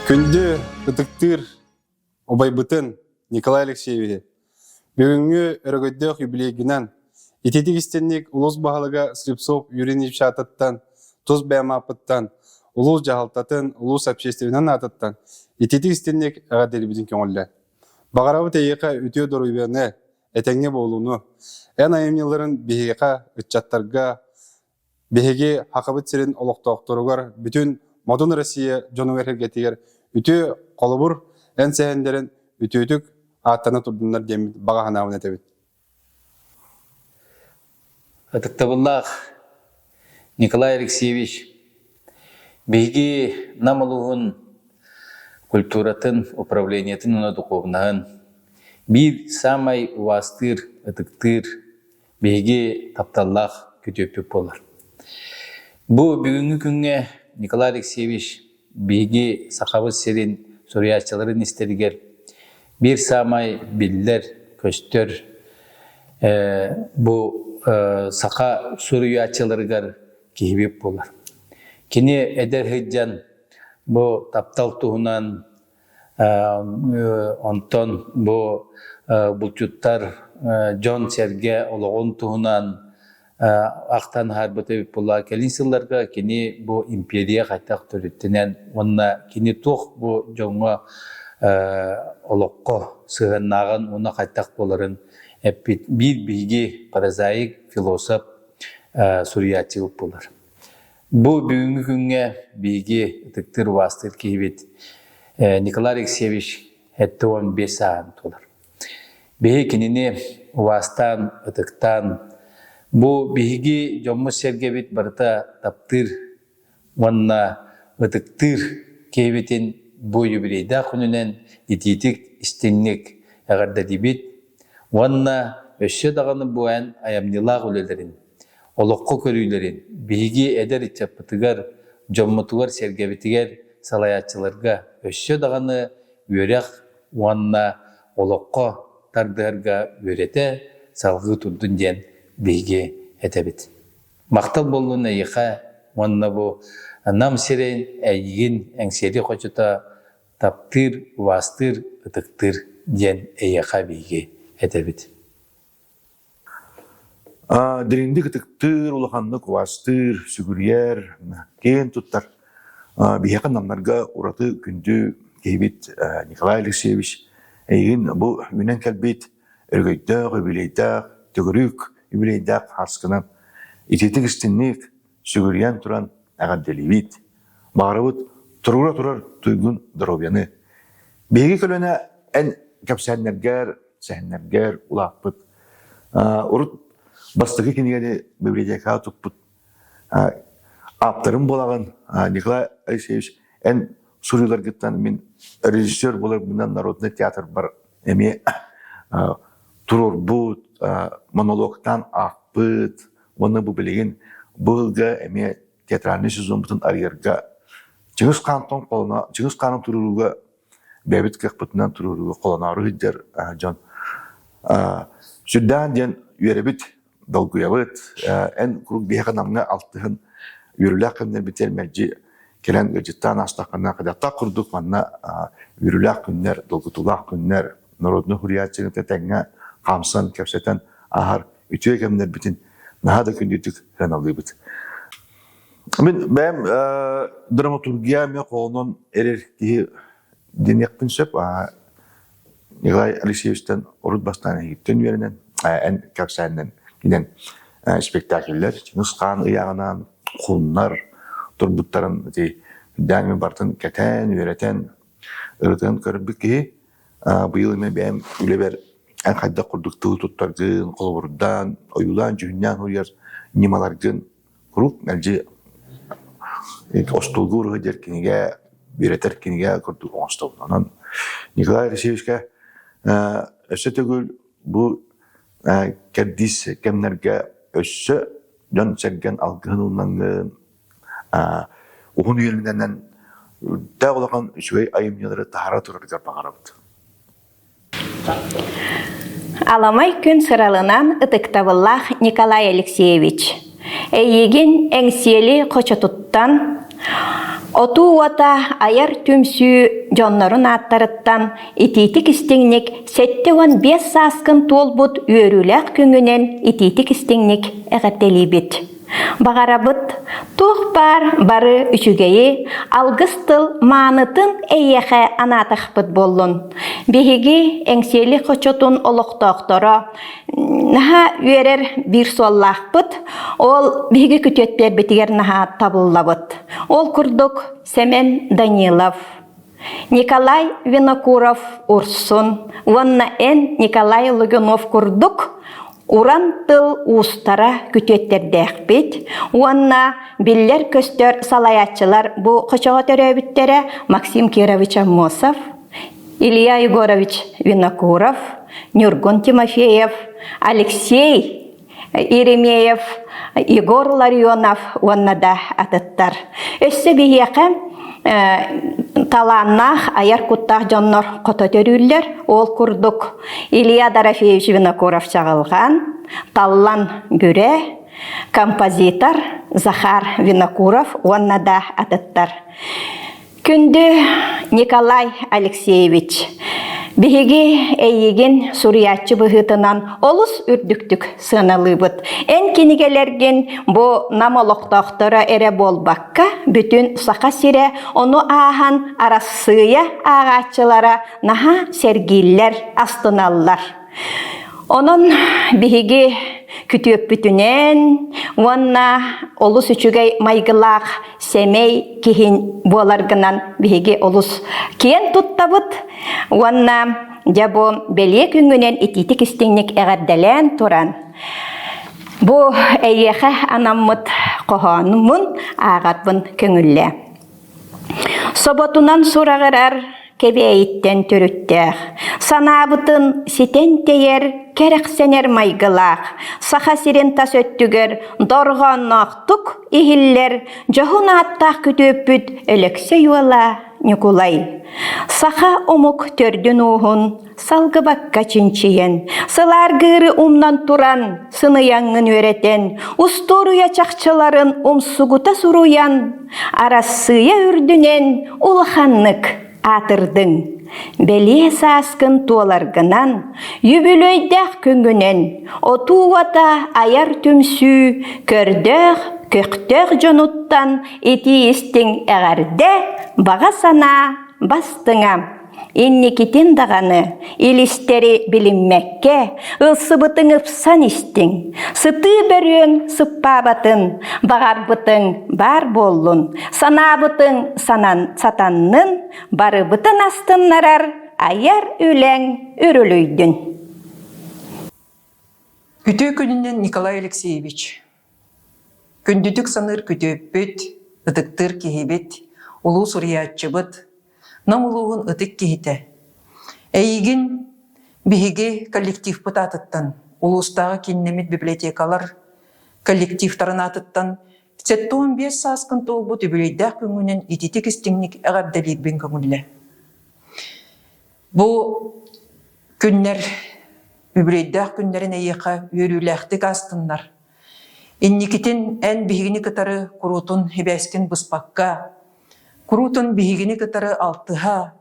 Күнді ұтықтыр обайбытын Николай Алексеевич бүгінгі өрігөйдіқ юбилейгінен ететік істеннік ұлыс бағалыға Слепцов Юрий Шататтан, Тоз Бәмапыттан, ұлыс жағалтатын ұлыс общественнен атыттан ететік істеннік әғадел біздің көңілі. Бағарабы тәйеқа өте дұрыйбені әтәңе болуыны, ән айымнелерін бейеқа үтчаттарға, бейеге хақабыт серін олықтауқтырығар бүтін Модун Россия жону әргетігер үті қолыбыр ән сәйіндерін үтіөтік аттаны тұрдыңдар демі бағағанауын әтебет. Атықтабыллах Николай Алексеевич бейге намылуғын культуратын, управлениятын уна духовнағын бір самай уастыр, атықтыр бейге тапталлах көтөпіп болар. Бұл бүгінгі күнге Николай Алексеевич бейге сақабы серин сориячыларын істергер. Bir самай биллер, көстер бұл сақа сориячыларығар кейбеп болар. Кені әдер хыджан бұл таптал туғынан онтон бұл бұлчуттар Джон Серге олығын туғынан ақтан харбыты бола келин сылларга кини бу империя кайтак төрөттенен онна кини тух бу жоңго олокко сыгыннагын уна кайтак боларын эппит бир биги паразаик философ суриячы болар. Бу бүгүнкү күнгө биги тыктыр вастыр кейбет Николай Алексеевич этте 15 саат толар. Беги кинини вастан ытыктан Бу биһиги жомму сергебит барта таптыр ванна ытыктыр кейбетин бу юбилейда күнүнен ититик истенник агарда дибит ванна өссө даганы буан аямнилаг үлелерин олокко көрүйлерин биһиги эдер ичаппытыгар жоммутугар сергебитигер салаячыларга өссө даганы үрек ванна олокко тардыгарга үрете салгы турдун ден бейге әтәбет. Мақтал болуына еқа, онына бұл нам серен әйген әңсері қочыта таптыр, вастыр, ұтықтыр ден әйеқа бейге әтәбет. Діренді ұтықтыр, ұлықанлық, вастыр, сүгірер, кен тұттар. Бейеқа намларға ұраты күнді кейбет Николай Алексеевич әйген бұл үнен кәлбет өргөйдақ, өбілейдақ, түгірік, юбилейдақ арскынан итетік істеннек сүгіриян тұран ағадделевит. Бағарабыт тұрғыра тұйгын дұробияны. Беге көліне ән кәпсәннергер, сәннергер ұлақпыт. Ұрыт бастығы кенегені бөбілейдек тұқпыт. Аптарым болағын Николай Алексеевич ән Сурилар геттан мен режиссер болар бұнан народный театр бар. Әме тұрор бұд, монологтан ақпыт, оны бұл білеген бұлға әме театральный сезон бұтын арьерға Чыңыз қаным тұруруға бәбіт қақпытынан тұруруға қолана ару хиддер жон. Сүрдан ден үйеребіт долгуябыт, ән күрік бейханамға алтығын үйіріләк күннер бітер мәлжі келен өжеттан астақына қадатта құрдық манна үйіріләк күннер, долгутулақ күннер, народны хуриятчының тәтәңі қамсан кәпсетен ағар үтіе кәмдер бітін наға да күндетік ғаналды бұд. Мен бәм драматургия мен қолынан әрер кейі денекпін сөп Николай Алексеевичтен ұрыт бастан егіптен верінен ән кәпсәнен кенен спектакльлер, Чыңыз қан ұяғынан құлынлар тұрбыттарын дәнмен бартын кәтән, өретен, ұрытын көріп кейі бұйыл мен бәм үлебер ән қайда құрдықты тұттардың, қолыбырдан, ойылан, жүннен ұйар, немалардың құруп, әлде остолғы ұрығы дер кенеге, беретер кенеге құрдық оңыстауынан. Николай Алексеевичке өсі төгіл бұл кәрдіс кәмнерге өсі жон сәрген алғын ұлнаңын ұғын үйелінен дә олаған үшігей айымнелері тағара тұрарғар бағарабыды. Аламай күн сыралынан ытыктабыллах Николай Алексеевич. Эйеген әңсиели қоча туттан Отуата аяр түмсүү жоннорун аттарыттан ититик истеңник 7-5 саскын толбут үйөрүләк күңүнен ититик истеңник әгәттелибит. Бағарабыт тух бары үчүгейи алгыстыл маанытын эйехе анатахпыт боллун. Бихиги эңсели қочотун олоқтоқтора наха үйерер бир соллахпыт, ол бихиги күтөтпер битигер наха табыллабыт. Ол курдук Семен Данилов, Николай Винокуров Урсун, Ванна Николай Логунов курдук, Уран тыл устара күтөттердәкпит, уанна биллер көстөр салаятчылар бу кочого төрөбүттере Максим Кирович Амосов, Илья Егорович Винокуров, Нюргун Тимофеев, Алексей Иеремеев, Егор Ларионов уанна да атыттар. Өссө бияка таланнах аяр куттах жоннор кото төрүллер, ол курдук Илья Дорофеевич Винокуров чагылган, таллан гүре, композитор Захар Винокуров уаннада атыттар. Күндү Николай Алексеевич биһиги эйигин суриятчы быһытынан олус үрдүктүк сыналыбыт. Эн кинигелерген бу намолоктоктора эре болбакка бүтүн сака сире ону аахан арассыя аагачылара наха сергиллер астыналлар. Онон биһиги күтүөп бүтүнен, уанна олус үчүгей майгылаах семей кихин буоларгынан биһиги олус киен туттабыт, уанна жабо белие күнгүнен ититик истеңник эгерделен туран. Бу эйеха анаммыт кохонумун аагарбын көңүлле. Соботунан сурагырар кебейттен төрүттәх. Санабытын ситен тейер керексенер майгылах. Саха сирен тас өттүгер дорғаннақтық ихиллер жохун аттақ күтөппүт элексе юала Николай. Саха омук төрдүн уғын салгыбакка чинчиен. Сыларгыры умнан туран сыныяңын өретен. Усторуя чакчыларын умсугута суруян. Арасыя үрдүнен улханнык атырдың. Белие саскын туоларгынан, юбилейдәк күнгүнен, отуата аяр түмсүү, көрдөх, көктөх жонуттан, ити истің әғарде, баға сана бастыңа. Инникитин дағаны, илистери билинмекке, ылсыбытың ыпсан истің. Сыты бөрүң сыппабатын, бағарбытың бар боллун. Санабытың сатаннын, барыбытын астыннарар, аяр үләң үрілүйдін. Күтө күнінен Николай Алексеевич. Күндүдік саныр күтөппөт, ыдыктыр кехебет, улу суриятчыбыт, намулуғын ытык кехите. Әйігін биһиги коллектив пытатыттан, улустағы киннемит библиотекалар коллективтарын атыттан, 7-15 саскын толбут үбілейдәк күнгінен ититик истіңник әғарделик бен көңілі. Бұ күннер, үбілейдәк күннерін әйеқа өріләқтік астыннар. Инникитин ән биһигини кытары курутун хебәскін бұспаққа, Курутун биһигини кытары алтыха,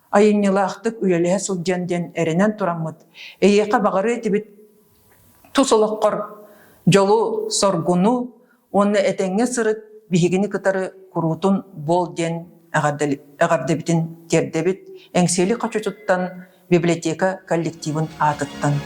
айыннылақтық үйеліе сылдянден әрінен турамыд. Эйеқа бағары етібіт тусылыққыр жолу соргуну, оны әтәңе сырыт биһигини кытары курутун бол ден әғардебітін тердебіт, әңсели қачутуттан библиотека коллективын атыттан.